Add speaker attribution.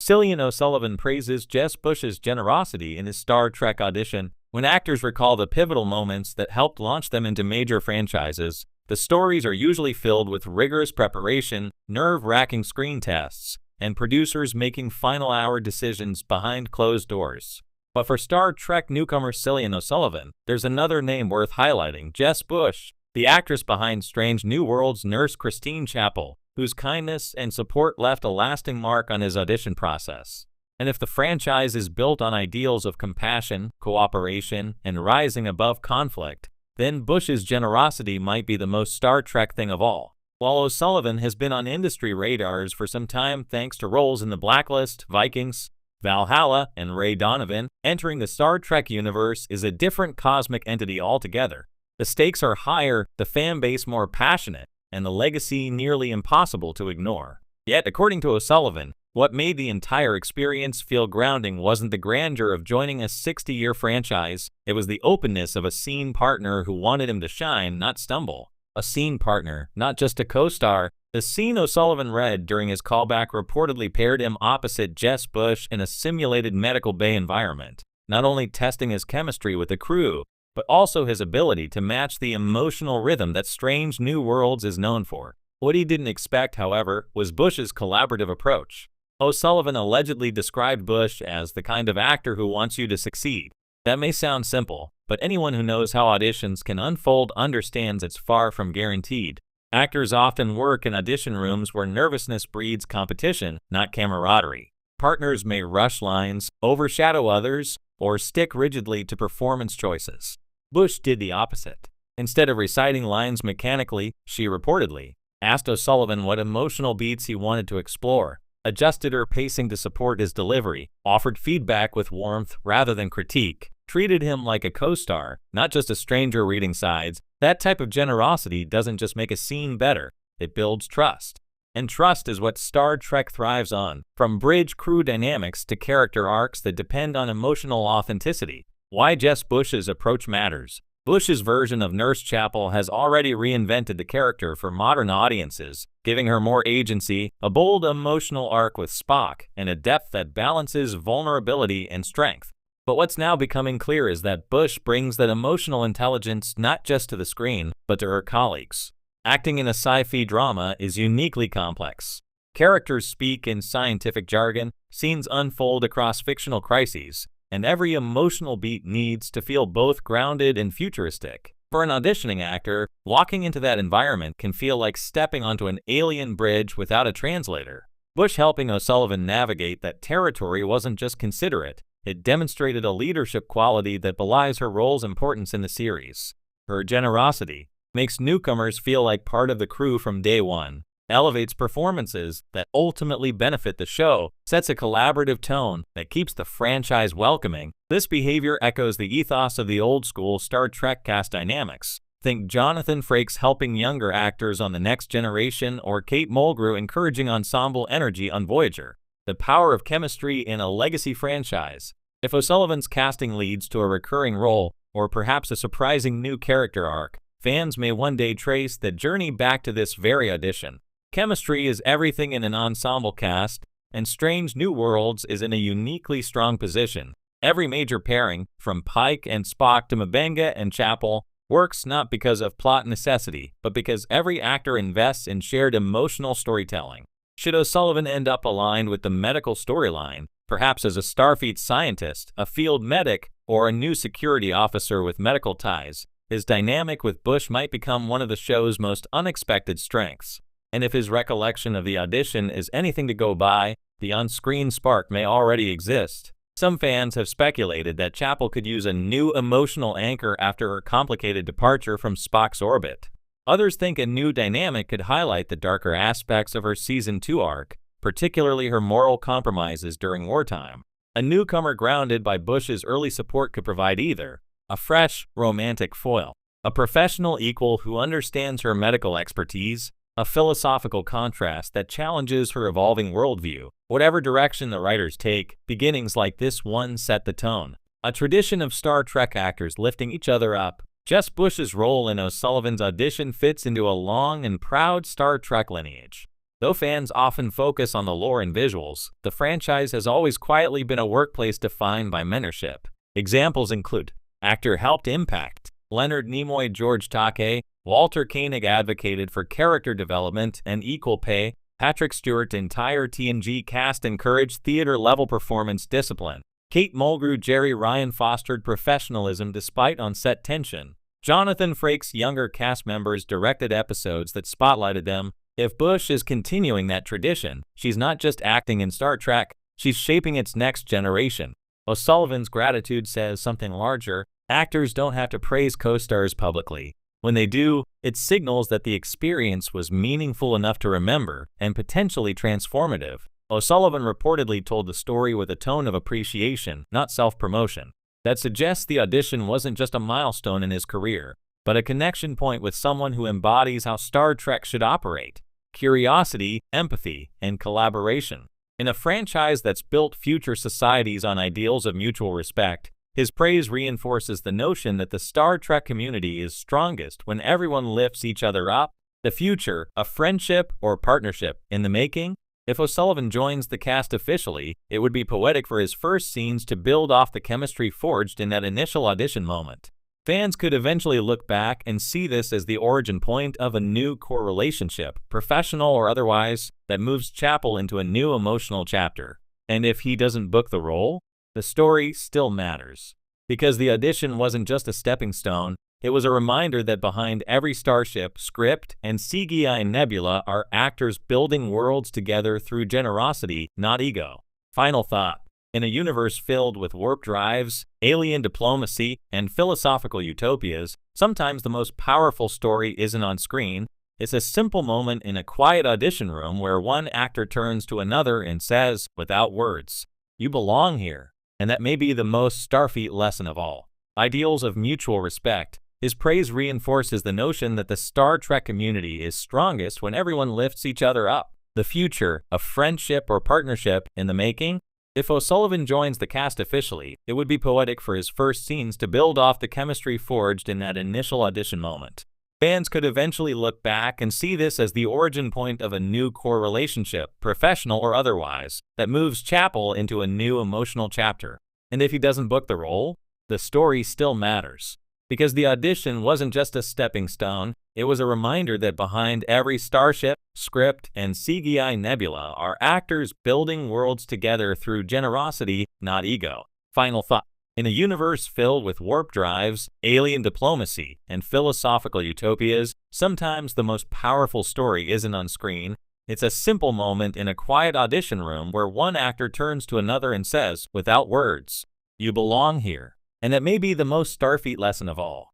Speaker 1: Cillian O'Sullivan praises Jess Bush's generosity in his Star Trek Audition. When actors recall the pivotal moments that helped launch them into major franchises, the stories are usually filled with rigorous preparation, nerve-wracking screen tests, and producers making final-hour decisions behind closed doors. But for Star Trek newcomer Cillian O'Sullivan, there's another name worth highlighting: Jess Bush, the actress behind Strange New Worlds nurse Christine Chapel, whose kindness and support left a lasting mark on his audition process. And if the franchise is built on ideals of compassion, cooperation, and rising above conflict, then Bush's generosity might be the most Star Trek thing of all. While O'Sullivan has been on industry radars for some time thanks to roles in The Blacklist, Vikings, Valhalla, and Ray Donovan, entering the Star Trek universe is a different cosmic entity altogether. The stakes are higher, the fan base more passionate, and the legacy nearly impossible to ignore. Yet, according to O'Sullivan, what made the entire experience feel grounding wasn't the grandeur of joining a 60-year franchise, it was the openness of a scene partner who wanted him to shine, not stumble. A scene partner, not just a co-star. The scene O'Sullivan read during his callback reportedly paired him opposite Jess Bush in a simulated medical bay environment, not only testing his chemistry with the crew, but also his ability to match the emotional rhythm that Strange New Worlds is known for. What he didn't expect, however, was Bush's collaborative approach. O'Sullivan allegedly described Bush as the kind of actor who wants you to succeed. That may sound simple, but anyone who knows how auditions can unfold understands it's far from guaranteed. Actors often work in audition rooms where nervousness breeds competition, not camaraderie. Partners may rush lines, overshadow others, or stick rigidly to performance choices. Bush did the opposite. Instead of reciting lines mechanically, she reportedly asked O'Sullivan what emotional beats he wanted to explore, adjusted her pacing to support his delivery, offered feedback with warmth rather than critique, treated him like a co-star, not just a stranger reading sides. That type of generosity doesn't just make a scene better, it builds trust. And trust is what Star Trek thrives on, from bridge crew dynamics to character arcs that depend on emotional authenticity. Why Jess Bush's approach matters. Bush's version of Nurse Chapel has already reinvented the character for modern audiences, giving her more agency, a bold emotional arc with Spock, and a depth that balances vulnerability and strength. But what's now becoming clear is that Bush brings that emotional intelligence not just to the screen, but to her colleagues. Acting in a sci-fi drama is uniquely complex. Characters speak in scientific jargon, scenes unfold across fictional crises, and every emotional beat needs to feel both grounded and futuristic. For an auditioning actor, walking into that environment can feel like stepping onto an alien bridge without a translator. Bush helping O'Sullivan navigate that territory wasn't just considerate, it demonstrated a leadership quality that belies her role's importance in the series. Her generosity makes newcomers feel like part of the crew from day one, elevates performances that ultimately benefit the show, sets a collaborative tone that keeps the franchise welcoming. This behavior echoes the ethos of the old-school Star Trek cast dynamics. Think Jonathan Frakes helping younger actors on The Next Generation or Kate Mulgrew encouraging ensemble energy on Voyager. The power of chemistry in a legacy franchise. If O'Sullivan's casting leads to a recurring role, or perhaps a surprising new character arc, fans may one day trace the journey back to this very audition. Chemistry is everything in an ensemble cast, and Strange New Worlds is in a uniquely strong position. Every major pairing, from Pike and Spock to M'Benga and Chapel, works not because of plot necessity, but because every actor invests in shared emotional storytelling. Should O'Sullivan end up aligned with the medical storyline, perhaps as a Starfleet scientist, a field medic, or a new security officer with medical ties, his dynamic with Bush might become one of the show's most unexpected strengths. And if his recollection of the audition is anything to go by, the on-screen spark may already exist. Some fans have speculated that Chapel could use a new emotional anchor after her complicated departure from Spock's orbit. Others think a new dynamic could highlight the darker aspects of her Season 2 arc, particularly her moral compromises during wartime. A newcomer grounded by Bush's early support could provide either a fresh, romantic foil, a professional equal who understands her medical expertise, a philosophical contrast that challenges her evolving worldview. Whatever direction the writers take, beginnings like this one set the tone. A tradition of Star Trek actors lifting each other up. Jess Bush's role in O'Sullivan's audition fits into a long and proud Star Trek lineage. Though fans often focus on the lore and visuals, the franchise has always quietly been a workplace defined by mentorship. Examples include actor helped impact Leonard Nimoy, George Takei, Walter Koenig advocated for character development and equal pay, Patrick Stewart's entire TNG cast encouraged theater-level performance discipline, Kate Mulgrew, Jerry Ryan fostered professionalism despite on-set tension, Jonathan Frakes' younger cast members directed episodes that spotlighted them. If Bush is continuing that tradition, she's not just acting in Star Trek, she's shaping its next generation. O'Sullivan's gratitude says something larger. Actors don't have to praise co-stars publicly. When they do, it signals that the experience was meaningful enough to remember and potentially transformative. O'Sullivan reportedly told the story with a tone of appreciation, not self-promotion. That suggests the audition wasn't just a milestone in his career, but a connection point with someone who embodies how Star Trek should operate: curiosity, empathy, and collaboration. In a franchise that's built future societies on ideals of mutual respect, his praise reinforces the notion that the Star Trek community is strongest when everyone lifts each other up. The future, a friendship or partnership in the making? If O'Sullivan joins the cast officially, it would be poetic for his first scenes to build off the chemistry forged in that initial audition moment. Fans could eventually look back and see this as the origin point of a new core relationship, professional or otherwise, that moves Chapel into a new emotional chapter. And if he doesn't book the role, the story still matters. Because the audition wasn't just a stepping stone, it was a reminder that behind every starship, script, and CGI nebula are actors building worlds together through generosity, not ego. Final thought. In a universe filled with warp drives, alien diplomacy, and philosophical utopias, sometimes the most powerful story isn't on screen. It's a simple moment in a quiet audition room where one actor turns to another and says, without words, "You belong here." And that may be the most Starfleet lesson of all. Ideals of mutual respect. His praise reinforces the notion that the Star Trek community is strongest when everyone lifts each other up. The future, a friendship or partnership in the making? If O'Sullivan joins the cast officially, it would be poetic for his first scenes to build off the chemistry forged in that initial audition moment. Fans could eventually look back and see this as the origin point of a new core relationship, professional or otherwise, that moves Chapel into a new emotional chapter. And if he doesn't book the role, the story still matters. Because the audition wasn't just a stepping stone, it was a reminder that behind every starship, script, and CGI nebula are actors building worlds together through generosity, not ego. Final thought. In a universe filled with warp drives, alien diplomacy, and philosophical utopias, sometimes the most powerful story isn't on screen. It's a simple moment in a quiet audition room where one actor turns to another and says, without words, "You belong here." And that may be the most Starfleet lesson of all.